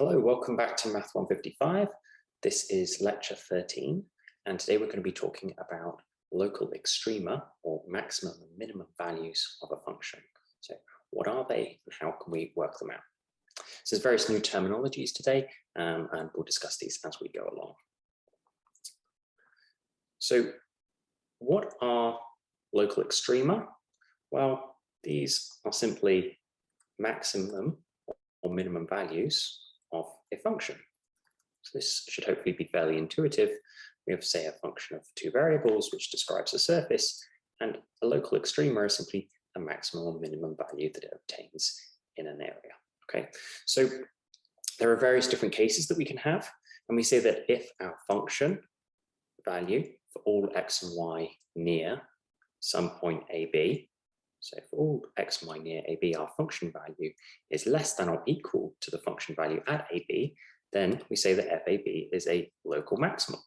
Hello, welcome back to Math 155. This is lecture 13, and today we're going to be talking about local extrema, or maximum and minimum values of a function. So what are they and how can we work them out? So there's various new terminologies today, and we'll discuss these as we go along. So what are local extrema? Well, these are simply maximum or minimum values of a function. So this should hopefully be fairly intuitive. We have, say, a function of two variables which describes a surface, and a local extrema is simply a maximum or minimum value that it obtains in an area. Okay, so there are various different cases that we can have, and we say that if our function value for all x and y near some point AB, so for all x and y near AB, our function value is less than or equal to the function value at AB, then we say that FAB is a local maximum.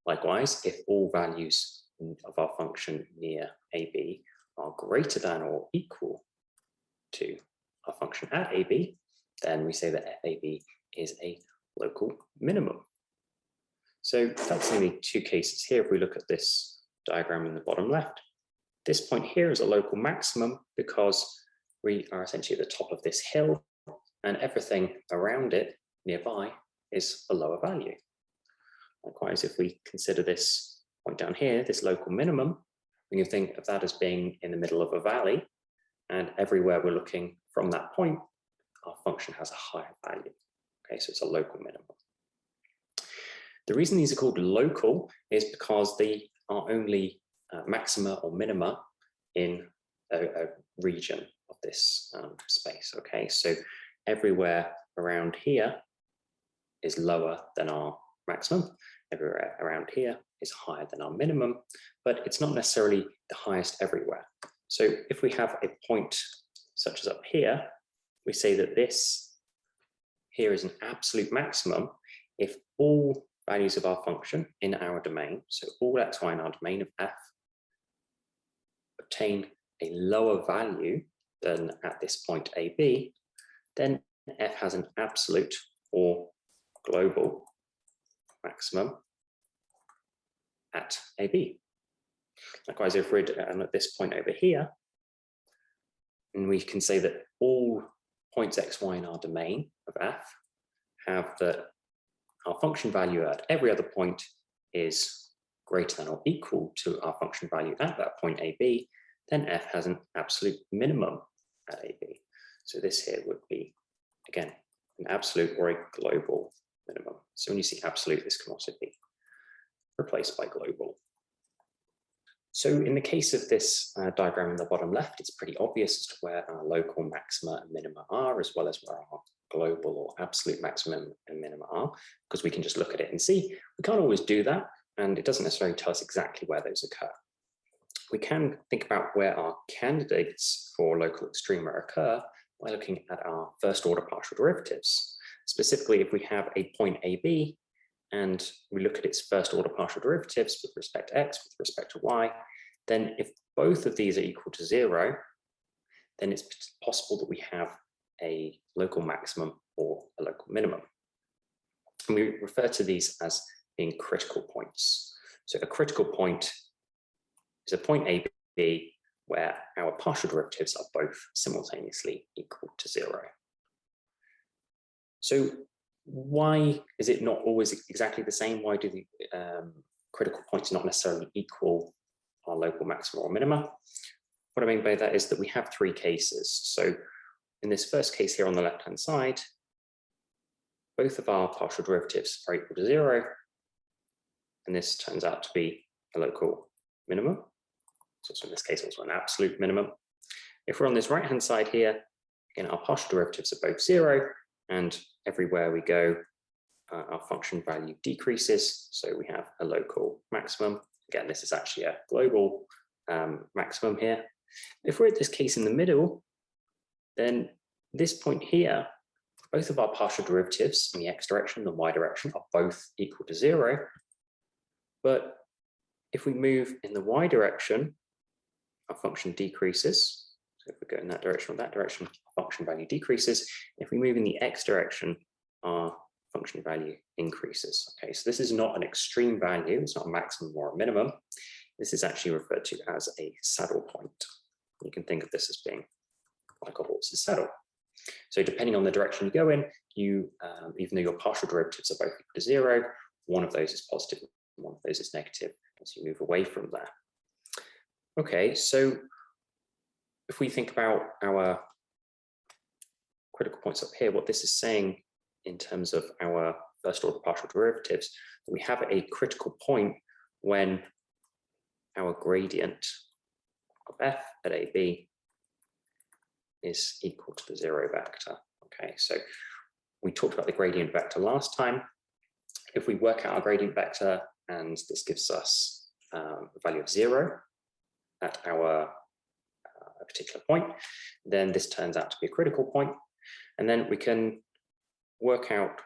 Likewise, if all values of our function near AB are greater than or equal to our function at AB, then we say that FAB is a local minimum. So that's only two cases here. If we look at this diagram in the bottom left, this point here is a local maximum because we are essentially at the top of this hill and everything around it nearby is a lower value. Likewise, if we consider this point down here, this local minimum, we can think of that as being in the middle of a valley, and everywhere we're looking from that point, our function has a higher value. Okay, so it's a local minimum. The reason these are called local is because they are only maxima or minima in a region of this space. Okay, so everywhere around here is lower than our maximum, everywhere around here is higher than our minimum, but it's not necessarily the highest everywhere. So if we have a point such as up here, we say that this here is an absolute maximum if all values of our function in our domain, so all x, y in our domain of f, obtain a lower value than at this point AB, then f has an absolute or global maximum at AB. Likewise, if we're at this point over here, and we can say that all points x, y in our domain of f have that our function value at every other point is greater than or equal to our function value at that point AB, then f has an absolute minimum at AB. So this here would be, again, an absolute or a global minimum. So when you see absolute, this can also be replaced by global. So in the case of this diagram in the bottom left, it's pretty obvious as to where our local maxima and minima are, as well as where our global or absolute maximum and minima are, because we can just look at it and see. We can't always do that, and it doesn't necessarily tell us exactly where those occur. We can think about where our candidates for local extrema occur by looking at our first order partial derivatives. Specifically, if we have a point AB and we look at its first order partial derivatives with respect to x, with respect to y, then if both of these are equal to 0, then it's possible that we have a local maximum or a local minimum. And we refer to these as being critical points. So a critical point is a point AB where our partial derivatives are both simultaneously equal to 0. So why is it not always exactly the same? Why do the critical points not necessarily equal our local maxima or minima? What I mean by that is that we have three cases. So in this first case here on the left-hand side, both of our partial derivatives are equal to 0, and this turns out to be a local minimum. It's also in this case also an absolute minimum. If we're on this right-hand side here, again, our partial derivatives are both 0, and everywhere we go, our function value decreases, so we have a local maximum. Again, this is actually a global maximum here. If we're at this case in the middle, then this point here, both of our partial derivatives in the x direction and the y direction are both equal to 0. But if we move in the y direction, our function decreases. if we go in that direction or that direction, function value decreases. If we move in the x direction, our function value increases. Okay, so this is not an extreme value, it's not a maximum or a minimum. This is actually referred to as a saddle point. You can think of this as being like a horse's saddle. So depending on the direction you go in, you, even though your partial derivatives are both equal to 0, one of those is positive, one of those is negative as you move away from there. Okay, so if we think about our critical points up here, what this is saying in terms of our first order partial derivatives, we have a critical point when our gradient of f at AB is equal to the 0 vector. Okay, so we talked about the gradient vector last time. If we work out our gradient vector and this gives us a value of 0 at our particular point, then this turns out to be a critical point. And then we can work out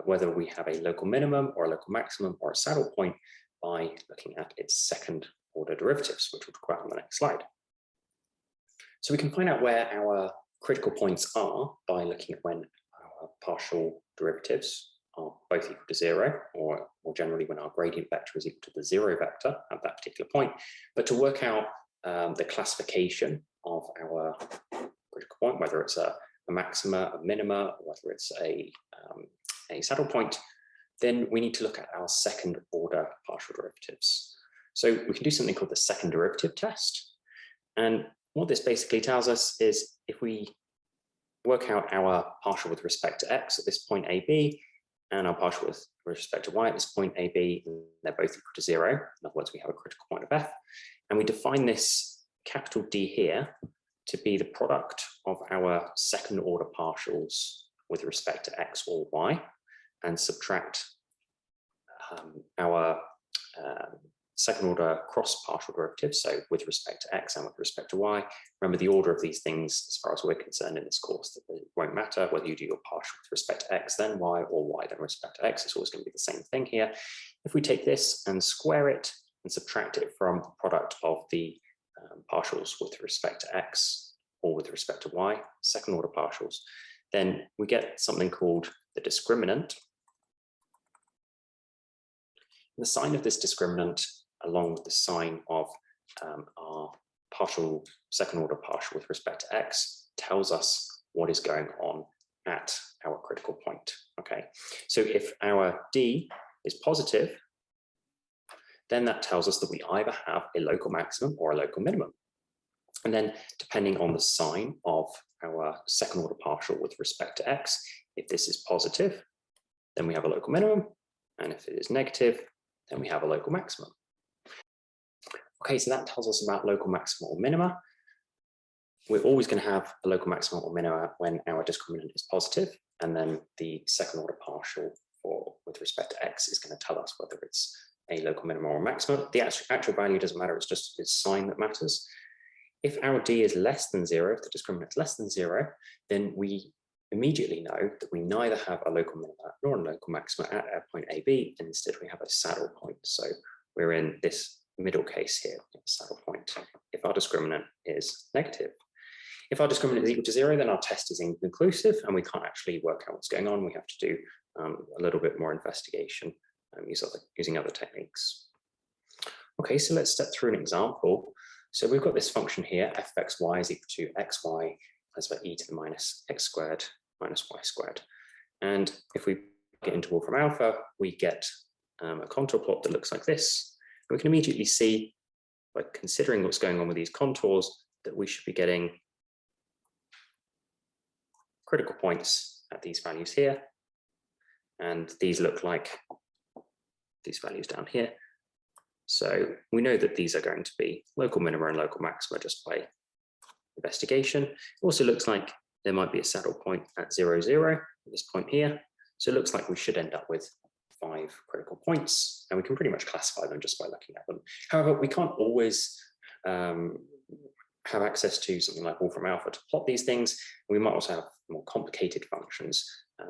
whether we have a local minimum or a local maximum or a saddle point by looking at its second order derivatives, which we'll talk about on the next slide. So we can find out where our critical points are by looking at when our partial derivatives are both equal to 0, or more generally when our gradient vector is equal to the 0 vector at that particular point. But to work out the classification of our critical point, whether it's a maxima, a minima, or whether it's a saddle point, then we need to look at our second order partial derivatives. So we can do something called the second derivative test. And what this basically tells us is if we work out our partial with respect to x at this point AB, and our partial with respect to y at this point AB, and they're both equal to 0. In other words, we have a critical point of f. And we define this capital D here to be the product of our second order partials with respect to x or y, and subtract our second order cross partial derivatives, so with respect to x and with respect to y. Remember, the order of these things, as far as we're concerned in this course, that it won't matter whether you do your partial with respect to x, then y, or y, then respect to x. It's always going to be the same thing here. If we take this and square it and subtract it from the product of the partials with respect to x or with respect to y, second order partials, then we get something called the discriminant. The sign of this discriminant, along with the sign of our partial, second order partial with respect to x, tells us what is going on at our critical point. Okay, so if our D is positive, then that tells us that we either have a local maximum or a local minimum. And then depending on the sign of our second order partial with respect to x, if this is positive, then we have a local minimum. And if it is negative, then we have a local maximum. Okay, so that tells us about local maxima or minima. We're always going to have a local maximum or minima when our discriminant is positive, and then the second order partial with respect to x is going to tell us whether it's a local minimum or a maximum. The actual value doesn't matter, it's just its sign that matters. If our D is less than 0, if the discriminant is less than 0, then we immediately know that we neither have a local minima nor a local maxima at our point AB, and instead we have a saddle point. So we're in this middle case here, a saddle point, if our discriminant is negative. If our discriminant is equal to 0, then our test is inconclusive and we can't actually work out what's going on. We have to do a little bit more investigation using other techniques. Okay, so let's step through an example. So we've got this function here, f of xy is equal to xy as for e to the minus x squared minus y squared. And if we get interval from alpha, we get a contour plot that looks like this. And we can immediately see, by considering what's going on with these contours, that we should be getting critical points at these values here. And these look like these values down here. So we know that these are going to be local minima and local maxima just by investigation. It also looks like there might be a saddle point at 0, 0 at this point here. So it looks like we should end up with 5 critical points, and we can pretty much classify them just by looking at them. However, we can't always have access to something like Wolfram Alpha to plot these things. We might also have more complicated functions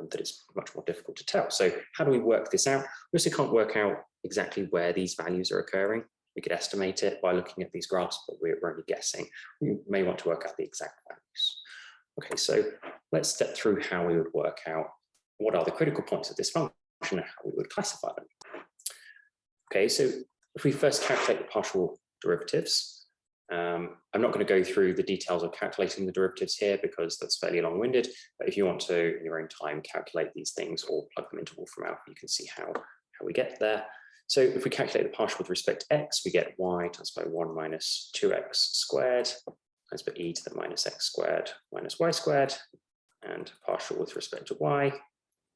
that it's much more difficult to tell. So how do we work this out? We also can't work out exactly where these values are occurring. We could estimate it by looking at these graphs, but we're only guessing. We may want to work out the exact values. Okay, so let's step through how we would work out what are the critical points of this function and how we would classify them. Okay, so if we first calculate the partial derivatives, I'm not going to go through the details of calculating the derivatives here because that's fairly long-winded, but if you want to, in your own time, calculate these things or plug them into Wolfram Alpha, you can see how we get there. So if we calculate the partial with respect to x, we get y times by 1 minus 2x squared times by e to the minus x squared minus y squared, and partial with respect to y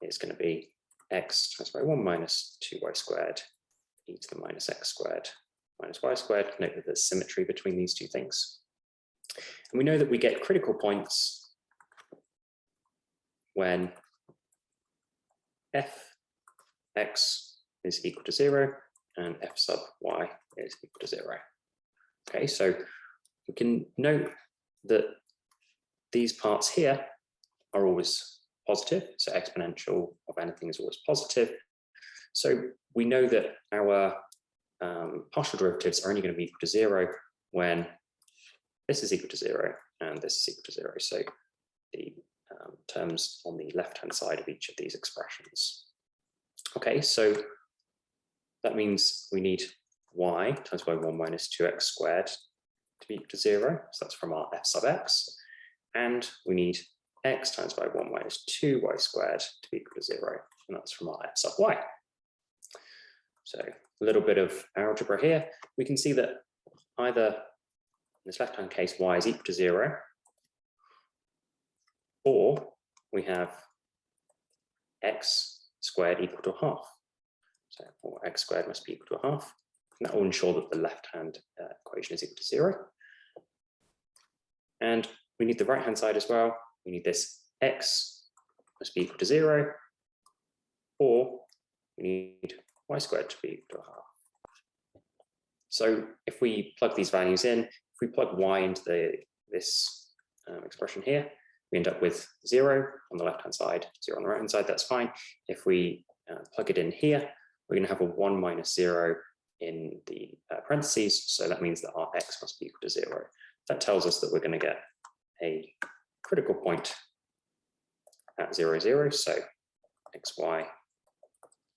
is going to be x times by 1 minus 2y squared e to the minus x squared minus y squared. Note that there's symmetry between these two things. And we know that we get critical points when f(x) is equal to 0 and f sub y is equal to 0. Okay, so we can note that these parts here are always positive, so exponential of anything is always positive. So we know that our partial derivatives are only going to be equal to 0 when this is equal to 0 and this is equal to 0. So the terms on the left-hand side of each of these expressions. Okay, so that means we need y times by 1 minus 2x squared to be equal to 0. So that's from our f sub x. And we need x times by 1 minus 2y squared to be equal to 0. And that's from our f sub y. So a little bit of algebra here. We can see that either in this left-hand case, y is equal to 0, or we have x squared equal to half. So or x squared must be equal to half. And that will ensure that the left-hand equation is equal to 0. And we need the right-hand side as well. We need this x must be equal to 0, or we need y squared to be equal to half. So if we plug these values in, if we plug y into this expression here, we end up with 0 on the left-hand side, 0 on the right-hand side, that's fine. If we plug it in here, we're going to have a 1 minus 0 in the parentheses, so that means that our x must be equal to 0. That tells us that we're going to get a critical point at 0, 0, so xy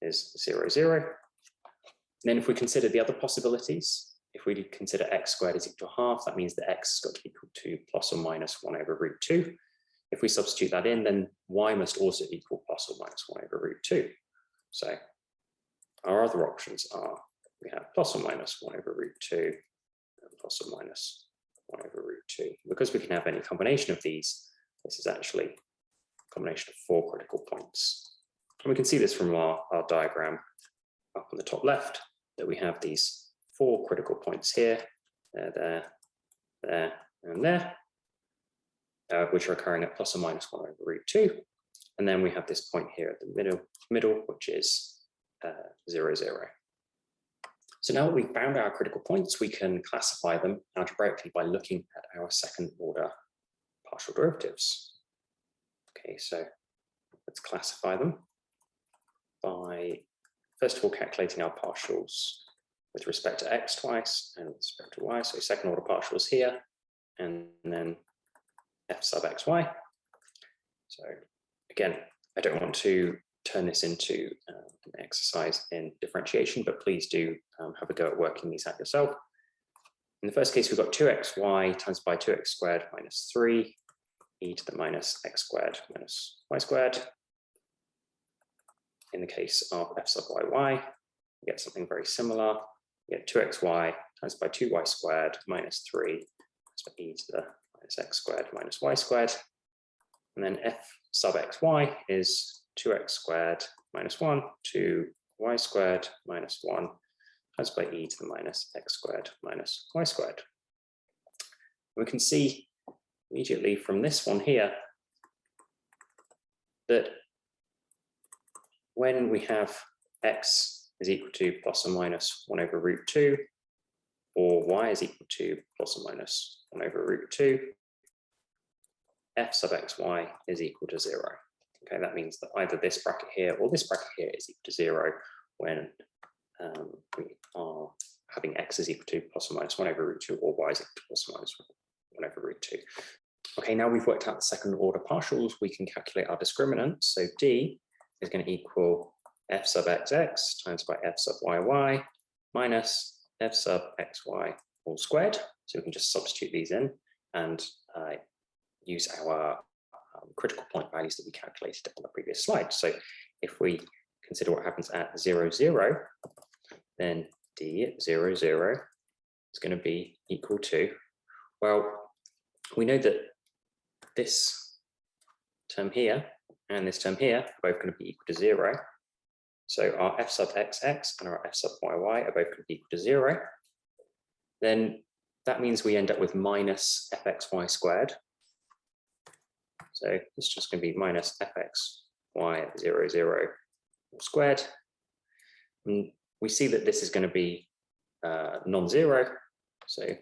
is 0, 0. And then if we consider the other possibilities, if we consider x squared is equal to half, that means that x has got to be equal to plus or minus 1 over root 2. If we substitute that in, then y must also equal plus or minus 1 over root 2. So our other options are, we have plus or minus 1 over root 2, and plus or minus 1 over root 2. Because we can have any combination of these, this is actually a combination of 4 critical points. And we can see this from our diagram up on the top left, that we have these 4 critical points here, there, and there, which are occurring at plus or minus 1 over root 2. And then we have this point here at the middle, which is 0, 0. So now that we've found our critical points, we can classify them algebraically by looking at our second order partial derivatives. Okay, so let's classify them by, first of all, calculating our partials with respect to x twice and with respect to y. So second order partials here, and then f sub xy. So again, I don't want to turn this into an exercise in differentiation, but please do have a go at working these out yourself. In the first case, we've got 2xy times by 2x squared minus 3 e to the minus x squared minus y squared. In the case of f sub yy, we get something very similar. We get 2xy times by 2y squared minus 3 times by e to the minus x squared minus y squared. And then f sub xy is 2x squared minus 1 to y squared minus 1 times by e to the minus x squared minus y squared. We can see immediately from this one here that when we have x is equal to plus or minus 1 over root 2, or y is equal to plus or minus 1 over root 2, f sub xy is equal to 0. Okay, that means that either this bracket here or this bracket here is equal to 0 when we are having x is equal to plus or minus 1 over root 2 or y is equal to plus or minus 1 over root 2. Okay, now we've worked out the second order partials, we can calculate our discriminant. So d is going to equal f sub xx times by f sub yy minus f sub xy all squared. So we can just substitute these in and use our critical point values that we calculated on the previous slide. So if we consider what happens at 0, 0, then d at 0, 0 is going to be equal to, well, we know that this term here and this term here are both going to be equal to 0. So our f sub xx and our f sub yy are both going to be equal to 0. Then that means we end up with minus fxy squared. So it's just going to be minus fxy at 0, 0 all squared. And we see that this is going to be non-zero. So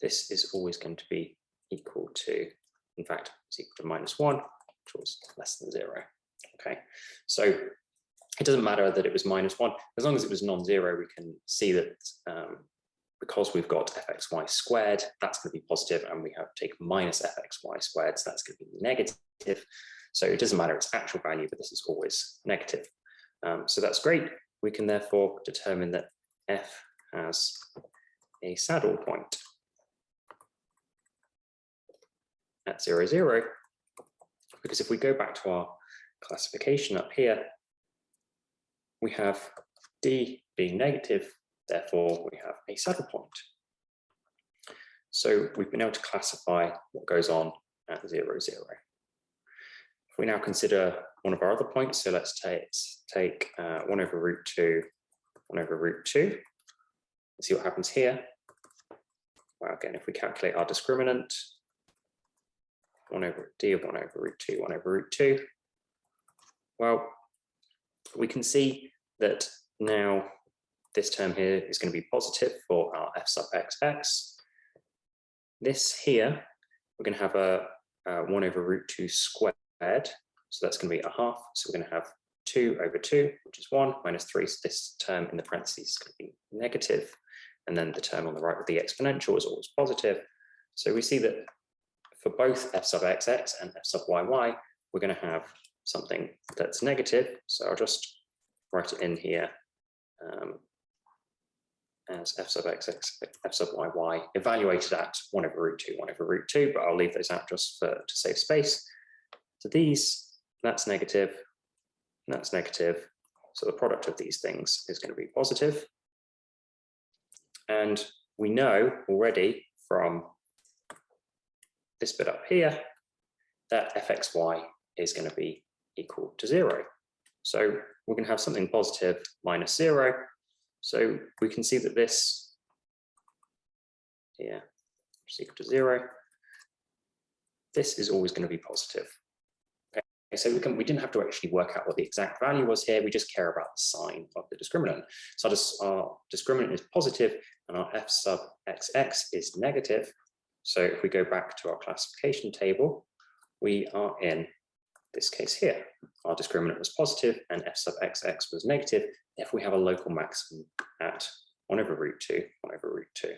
this is always going to be equal to, in fact, it's equal to minus 1, which was less than 0. Okay, so it doesn't matter that it was minus 1. As long as it was non-zero, we can see that because we've got fxy squared, that's going to be positive, and we have to take minus fxy squared, so that's going to be negative. So it doesn't matter its actual value, but this is always negative. So that's great. We can therefore determine that f has a saddle point at 0, 0, because if we go back to our classification up here, we have d being negative, therefore we have a saddle point. So we've been able to classify what goes on at 0, 0. If we now consider one of our other points, so let's take 1 over root 2, 1 over root 2. Let's see what happens here. Well, again, if we calculate our discriminant, 1 over d of 1 over root 2, 1 over root 2, well, we can see that now this term here is going to be positive for our f sub xx. This here, we're going to have a 1 over root 2 squared, so that's going to be a half. So we're going to have 2 over 2, which is 1, minus 3, so this term in the parentheses is going to be negative, and then the term on the right with the exponential is always positive. So we see that for both f sub xx and f sub yy, we're going to have something that's negative. So I'll just write it in here as f sub xx, f sub yy, evaluated at 1 over root 2, 1 over root 2, but I'll leave those out just to save space. So these, that's negative, that's negative. So the product of these things is going to be positive. And we know already from this bit up here that fxy is going to be equal to 0. So we're going to have something positive minus 0. So we can see that this here is equal to 0. This is always going to be positive. Okay, so we didn't have to actually work out what the exact value was here. We just care about the sign of the discriminant. So our discriminant is positive and our f sub xx is negative. So if we go back to our classification table, we are in this case here. Our discriminant was positive and f sub xx was negative. If we have a local maximum at 1 over root 2, 1 over root 2.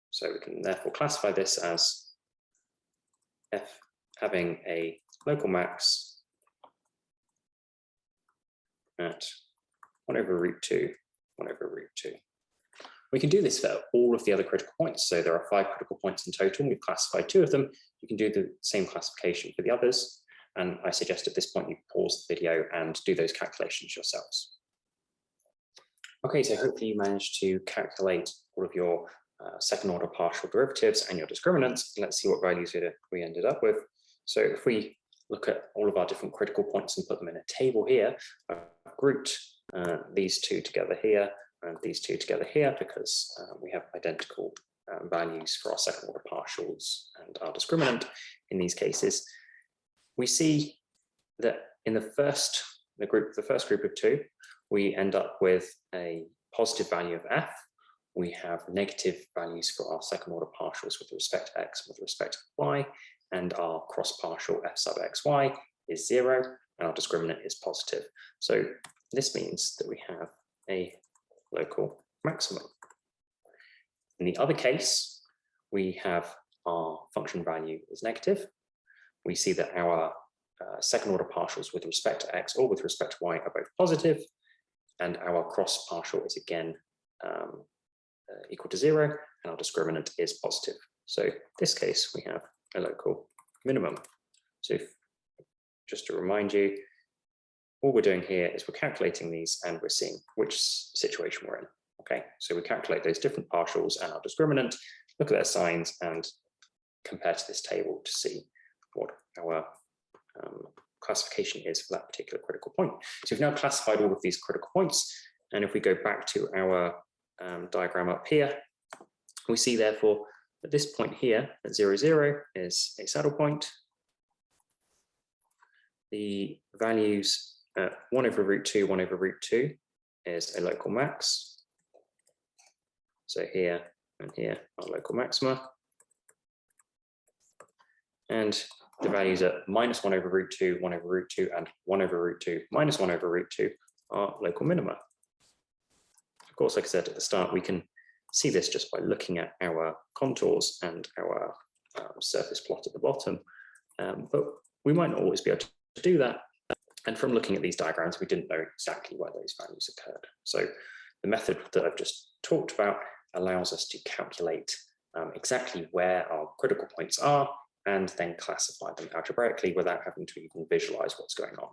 So we can therefore classify this as f having a local max at 1 over root 2, 1 over root 2. We can do this for all of the other critical points. So there are 5 critical points in total. We've classified 2 of them. You can do the same classification for the others. And I suggest at this point you pause the video and do those calculations yourselves. Okay, so hopefully you managed to calculate all of your second order partial derivatives and your discriminants. Let's see what values we ended up with. So if we look at all of our different critical points and put them in a table here, I've grouped these two together here and these two together here because we have identical values for our second order partials and our discriminant in these cases. We see that in the first group of 2, we end up with a positive value of f. We have negative values for our second order partials with respect to x, with respect to y, and our cross partial f sub xy is 0, and our discriminant is positive. So this means that we have a local maximum. In the other case, we have our function value is negative. We see that our second order partials with respect to x or with respect to y are both positive, and our cross partial is again equal to 0, and our discriminant is positive. So in this case, we have a local minimum. So just to remind you, all we're doing here is we're calculating these and we're seeing which situation we're in. Okay, so we calculate those different partials and our discriminant, look at their signs and compare to this table to see what our classification is for that particular critical point. So we've now classified all of these critical points. And if we go back to our diagram up here, we see therefore that this point here at 0, 0 is a saddle point. The values at 1 over root 2, 1 over root 2 is a local max. So here and here are local maxima. And the values at minus 1 over root 2, 1 over root 2, and 1 over root 2, minus 1 over root 2 are local minima. Of course, like I said at the start, we can see this just by looking at our contours and our surface plot at the bottom. But we might not always be able to do that. And from looking at these diagrams, we didn't know exactly where those values occurred. So the method that I've just talked about allows us to calculate exactly where our critical points are and then classify them algebraically without having to even visualize what's going on.